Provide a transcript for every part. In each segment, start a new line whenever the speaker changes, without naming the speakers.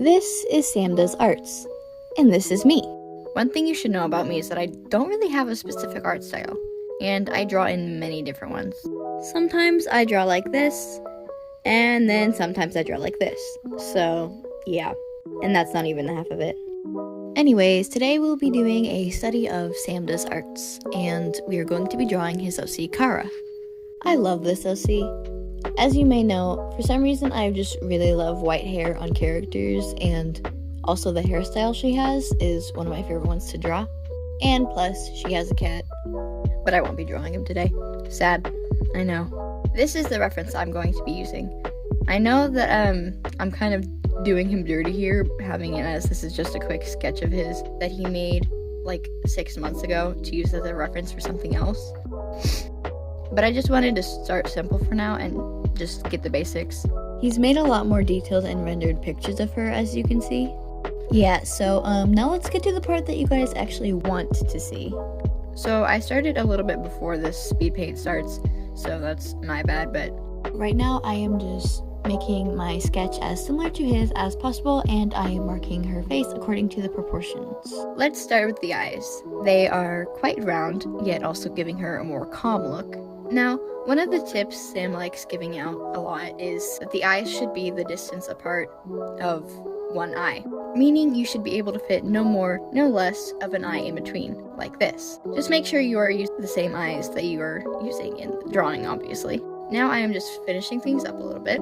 This is Sam Does Arts, and this is me.
One thing you should know about me is that I don't really have a specific art style, and I draw in many different ones. Sometimes I draw like this, and then sometimes I draw like this. So, yeah, and that's not even half of it.
Anyways, today we'll be doing a study of Sam Does Arts, and we are going to be drawing his OC Kara. I love this OC. As you may know, for some reason I just really love white hair on characters, and also the hairstyle she has is one of my favorite ones to draw. And plus, she has a cat.
But I won't be drawing him today. Sad. I know. This is the reference I'm going to be using. I know that I'm kind of doing him dirty here, having it as this is just a quick sketch of his that he made like 6 months ago to use as a reference for something else. But I just wanted to start simple for now and just get the basics.
He's made a lot more detailed and rendered pictures of her, as you can see. Yeah, so now let's get to the part that you guys actually want to see.
So I started a little bit before this speed paint starts, so that's my bad, but
right now I am just making my sketch as similar to his as possible, and I am marking her face according to the proportions.
Let's start with the eyes. They are quite round, yet also giving her a more calm look. Now, one of the tips Sam likes giving out a lot is that the eyes should be the distance apart of one eye, meaning you should be able to fit no more, no less of an eye in between, like this. Just make sure you are using the same eyes that you are using in the drawing, obviously. Now I am just finishing things up a little bit.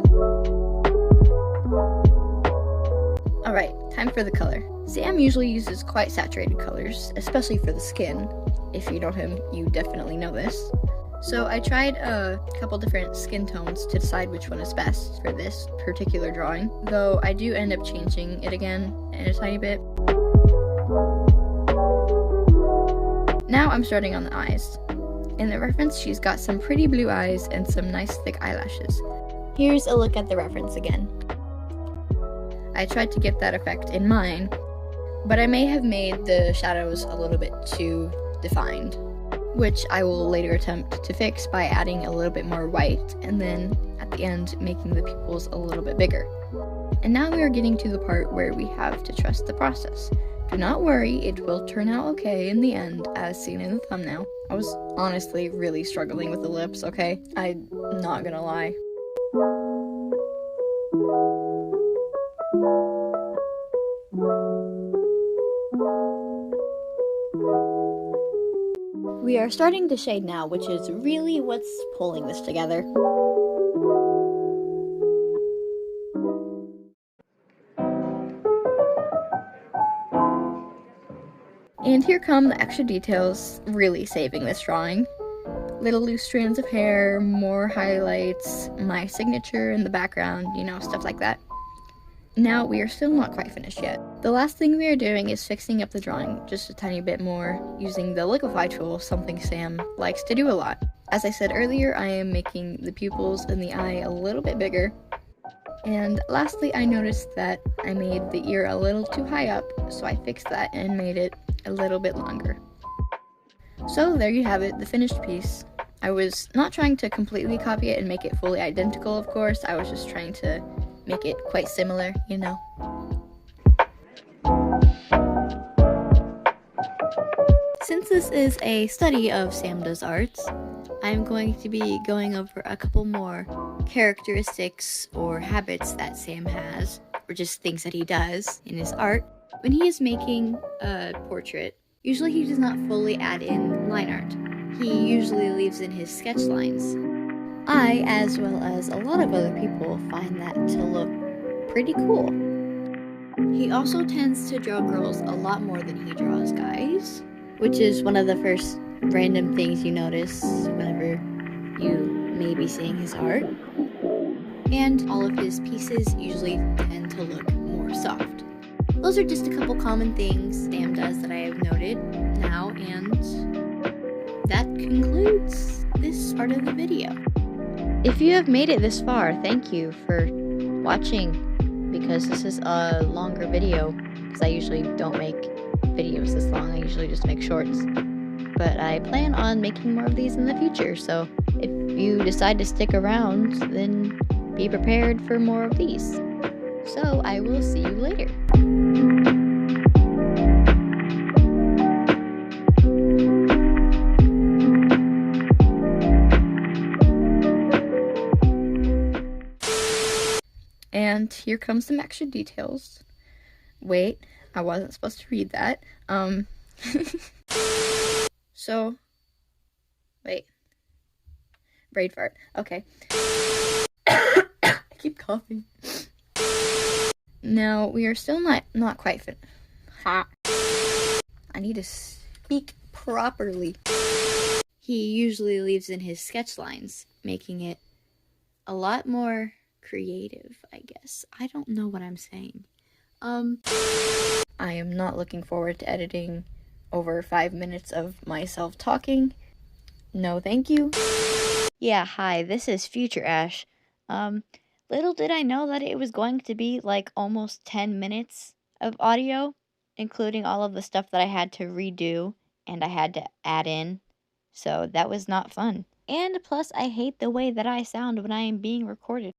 Alright, time for the color. Sam usually uses quite saturated colors, especially for the skin. If you know him, you definitely know this. So I tried a couple different skin tones to decide which one is best for this particular drawing, though I do end up changing it again in a tiny bit. Now I'm starting on the eyes. In the reference, she's got some pretty blue eyes and some nice thick eyelashes.
Here's a look at the reference again.
I tried to get that effect in mine, but I may have made the shadows a little bit too defined, which I will later attempt to fix by adding a little bit more white, and then at the end making the pupils a little bit bigger. And now we are getting to the part where we have to trust the process. Do not worry, it will turn out okay in the end, as seen in the thumbnail. I was honestly really struggling with the lips, okay? I'm not gonna lie.
We are starting to shade now, which is really what's pulling this together.
And here come the extra details, really saving this drawing. Little loose strands of hair, more highlights, my signature in the background, you know, stuff like that. Now, we are still not quite finished yet. The last thing we are doing is fixing up the drawing just a tiny bit more using the liquify tool, something Sam likes to do a lot. As I said earlier, I am making the pupils in the eye a little bit bigger. And lastly, I noticed that I made the ear a little too high up, so I fixed that and made it a little bit longer. So there you have it, the finished piece. I was not trying to completely copy it and make it fully identical, of course. I was just trying to make it quite similar, you know.
Since this is a study of Sam Does Arts, I'm going to be going over a couple more characteristics or habits that Sam has, or just things that he does in his art. When he is making a portrait, usually he does not fully add in line art. He usually leaves in his sketch lines. I, as well as a lot of other people, find that to look pretty cool. He also tends to draw girls a lot more than he draws guys, which is one of the first random things you notice whenever you may be seeing his art. And all of his pieces usually tend to look more soft. Those are just a couple common things Sam does that I have noted now, and that concludes this part of the video.
If you have made it this far, thank you for watching, because this is a longer video, because I usually don't make videos this long, I usually just make shorts. But I plan on making more of these in the future, so if you decide to stick around, then be prepared for more of these.
So I will see you later.
And here comes some extra details. Wait, I wasn't supposed to read that. So, wait. Brain fart. Okay. I keep coughing. Now, we are still not quite fit. Ha. I need to speak properly.
He usually leaves in his sketch lines, making it a lot more creative, I guess. I don't know what I'm saying.
I am not looking forward to editing over 5 minutes of myself talking. No, thank you.
Yeah, hi, this is Future Ash. Little did I know that it was going to be like almost 10 minutes of audio, including all of the stuff that I had to redo and I had to add in. So that was not fun. And plus, I hate the way that I sound when I am being recorded.